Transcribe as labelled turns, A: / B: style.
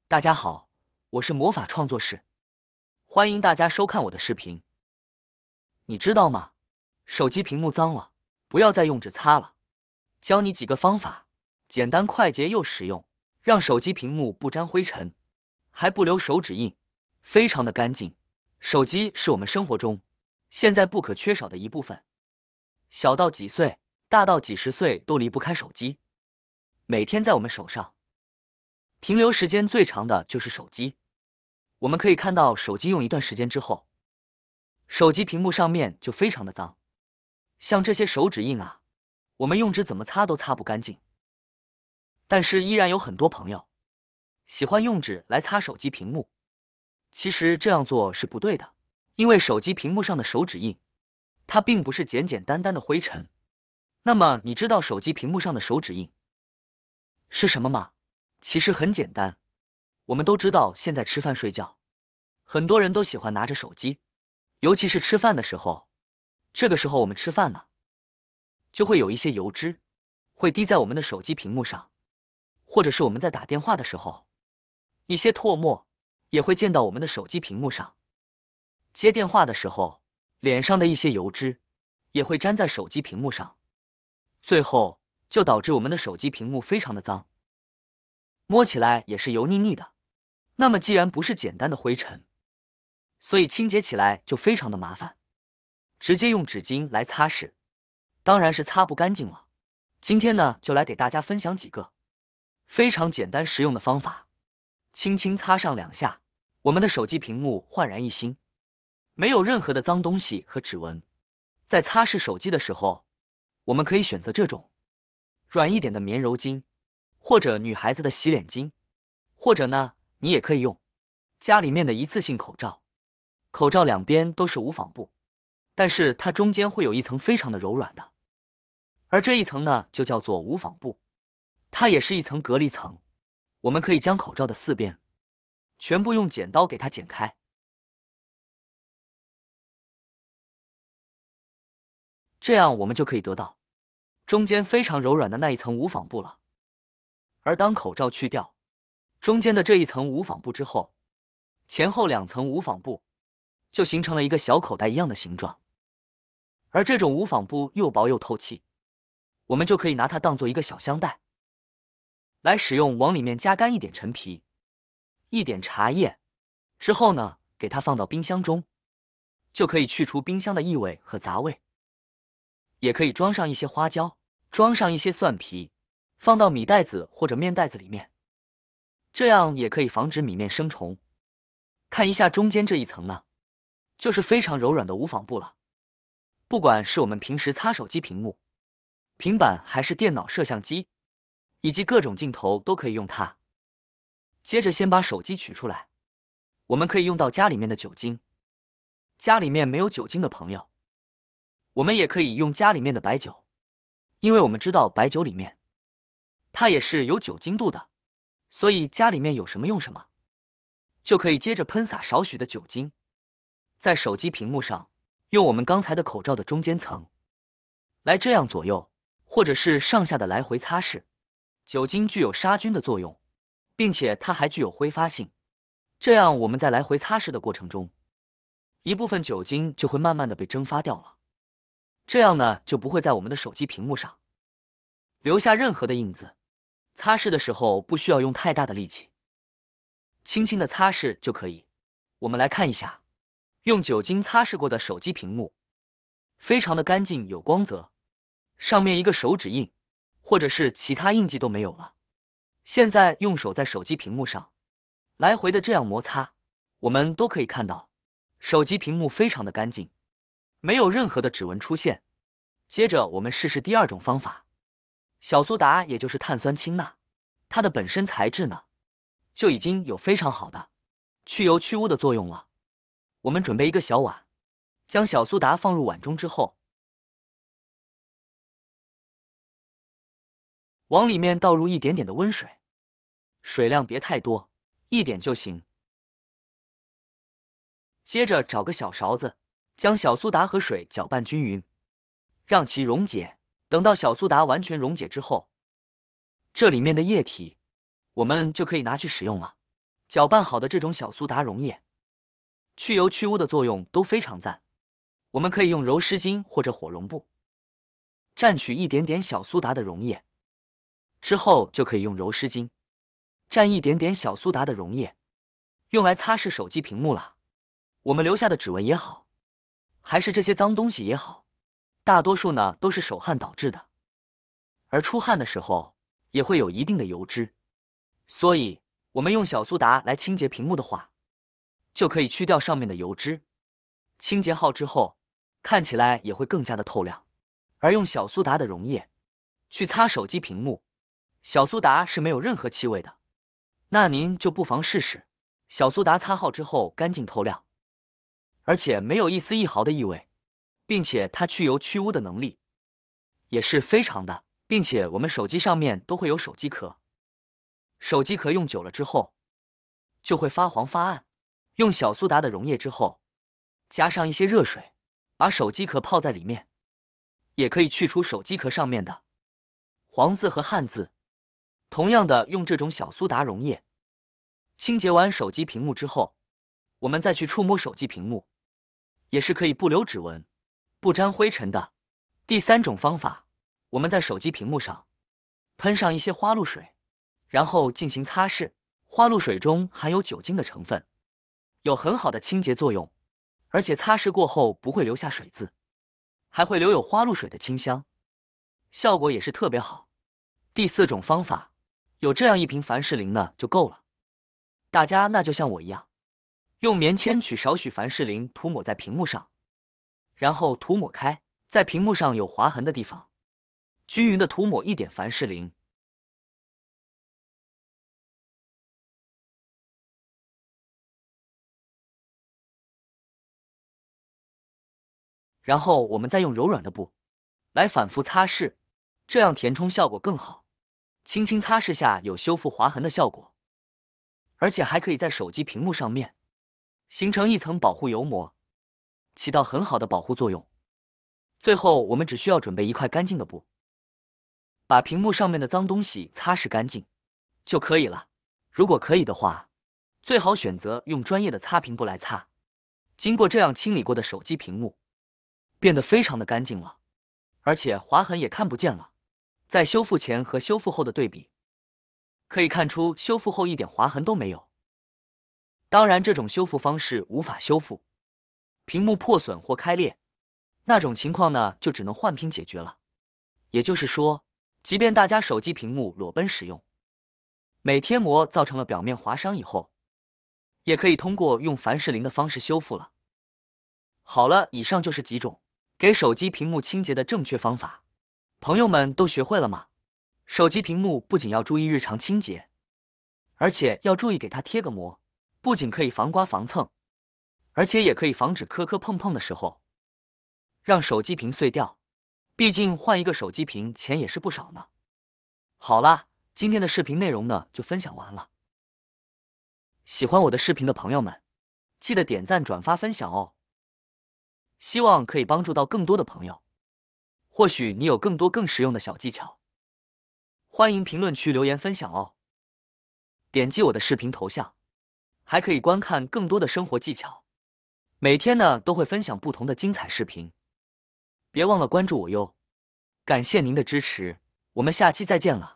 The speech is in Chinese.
A: 大家好，我是魔法创作室，欢迎大家收看我的视频。你知道吗？手机屏幕脏了，不要再用纸擦了。教你几个方法，简单快捷又实用，让手机屏幕不沾灰尘，还不留手指印，非常的干净。手机是我们生活中现在不可缺少的一部分，小到几岁，大到几十岁都离不开手机，每天在我们手上。停留时间最长的就是手机。我们可以看到，手机用一段时间之后，手机屏幕上面就非常的脏，像这些手指印啊，我们用纸怎么擦都擦不干净。但是依然有很多朋友喜欢用纸来擦手机屏幕，其实这样做是不对的，因为手机屏幕上的手指印，它并不是简简单单的灰尘。那么你知道手机屏幕上的手指印是什么吗？其实很简单，我们都知道，现在吃饭睡觉，很多人都喜欢拿着手机，尤其是吃饭的时候。这个时候我们吃饭呢，就会有一些油脂会滴在我们的手机屏幕上，或者是我们在打电话的时候，一些唾沫也会溅到我们的手机屏幕上。接电话的时候，脸上的一些油脂也会粘在手机屏幕上，最后就导致我们的手机屏幕非常的脏，摸起来也是油腻腻的。那么既然不是简单的灰尘，所以清洁起来就非常的麻烦，直接用纸巾来擦拭，当然是擦不干净了。今天呢，就来给大家分享几个非常简单实用的方法，轻轻擦上2下，我们的手机屏幕焕然一新，没有任何的脏东西和指纹。在擦拭手机的时候，我们可以选择这种软一点的棉柔巾，或者女孩子的洗脸巾，或者呢，你也可以用家里面的一次性口罩。口罩两边都是无纺布，但是它中间会有一层非常的柔软的，而这一层呢就叫做无纺布，它也是一层隔离层。我们可以将口罩的4边全部用剪刀给它剪开，这样我们就可以得到中间非常柔软的那一层无纺布了。而当口罩去掉中间的这一层无纺布之后，前后2层无纺布就形成了一个小口袋一样的形状。而这种无纺布又薄又透气，我们就可以拿它当做一个小香袋来使用，往里面加干一点陈皮，一点茶叶，之后呢，给它放到冰箱中，就可以去除冰箱的异味和杂味。也可以装上一些花椒，装上一些蒜皮，放到米袋子或者面袋子里面，这样也可以防止米面生虫。看一下中间这一层呢，就是非常柔软的无纺布了。不管是我们平时擦手机屏幕、平板还是电脑摄像机，以及各种镜头都可以用它。接着先把手机取出来，我们可以用到家里面的酒精。家里面没有酒精的朋友，我们也可以用家里面的白酒，因为我们知道白酒里面它也是有酒精度的，所以家里面有什么用什么。就可以接着喷洒少许的酒精，在手机屏幕上，用我们刚才的口罩的中间层来这样左右或者是上下的来回擦拭。酒精具有杀菌的作用，并且它还具有挥发性，这样我们在来回擦拭的过程中，一部分酒精就会慢慢的被蒸发掉了，这样呢就不会在我们的手机屏幕上留下任何的印子。擦拭的时候不需要用太大的力气，轻轻的擦拭就可以。我们来看一下，用酒精擦拭过的手机屏幕，非常的干净有光泽，上面一个手指印或者是其他印记都没有了。现在用手在手机屏幕上来回的这样摩擦，我们都可以看到手机屏幕非常的干净，没有任何的指纹出现。接着我们试试第2种方法，小苏打也就是碳酸氢钠，它的本身材质呢就已经有非常好的去油去污的作用了。我们准备一个小碗，将小苏打放入碗中之后，往里面倒入一点点的温水，水量别太多，一点就行。接着找个小勺子，将小苏打和水搅拌均匀，让其溶解。等到小苏打完全溶解之后，这里面的液体我们就可以拿去使用了。搅拌好的这种小苏打溶液，去油去污的作用都非常赞。我们可以用柔湿巾或者火绒布蘸取一点点小苏打的溶液，之后就可以用柔湿巾蘸一点点小苏打的溶液，用来擦拭手机屏幕了。我们留下的指纹也好，还是这些脏东西也好，大多数呢都是手汗导致的，而出汗的时候也会有一定的油脂，所以我们用小苏打来清洁屏幕的话，就可以去掉上面的油脂。清洁好之后，看起来也会更加的透亮。而用小苏打的溶液去擦手机屏幕，小苏打是没有任何气味的，那您就不妨试试。小苏打擦好之后干净透亮，而且没有一丝一毫的异味，并且它去油去污的能力也是非常的，并且我们手机上面都会有手机壳，手机壳用久了之后就会发黄发暗。用小苏打的溶液之后，加上一些热水，把手机壳泡在里面，也可以去除手机壳上面的黄渍和汗渍。同样的，用这种小苏打溶液清洁完手机屏幕之后，我们再去触摸手机屏幕，也是可以不留指纹、不沾灰尘的。第三种方法，我们在手机屏幕上喷上一些花露水，然后进行擦拭。花露水中含有酒精的成分，有很好的清洁作用，而且擦拭过后不会留下水渍，还会留有花露水的清香，效果也是特别好。第四种方法，有这样一瓶凡士林呢就够了。大家那就像我一样，用棉签取少许凡士林涂抹在屏幕上，然后涂抹开，在屏幕上有划痕的地方均匀的涂抹一点凡士林，然后我们再用柔软的布来反复擦拭，这样填充效果更好。轻轻擦拭下有修复划痕的效果，而且还可以在手机屏幕上面形成一层保护油膜，起到很好的保护作用。最后我们只需要准备一块干净的布，把屏幕上面的脏东西擦拭干净就可以了。如果可以的话，最好选择用专业的擦屏布来擦。经过这样清理过的手机屏幕变得非常的干净了，而且划痕也看不见了。在修复前和修复后的对比，可以看出修复后一点划痕都没有。当然，这种修复方式无法修复屏幕破损或开裂，那种情况呢就只能换屏解决了。也就是说，即便大家手机屏幕裸奔使用，美贴膜造成了表面划伤以后，也可以通过用凡士林的方式修复了。好了，以上就是几种给手机屏幕清洁的正确方法，朋友们都学会了吗？手机屏幕不仅要注意日常清洁，而且要注意给它贴个膜，不仅可以防刮防蹭，而且也可以防止磕磕碰碰的时候让手机屏碎掉。毕竟换一个手机屏钱也是不少呢。好啦，今天的视频内容呢就分享完了。喜欢我的视频的朋友们，记得点赞、转发、分享哦。希望可以帮助到更多的朋友。或许你有更多更实用的小技巧，欢迎评论区留言分享哦。点击我的视频头像，还可以观看更多的生活技巧。每天呢都会分享不同的精彩视频，别忘了关注我哟。感谢您的支持，我们下期再见了。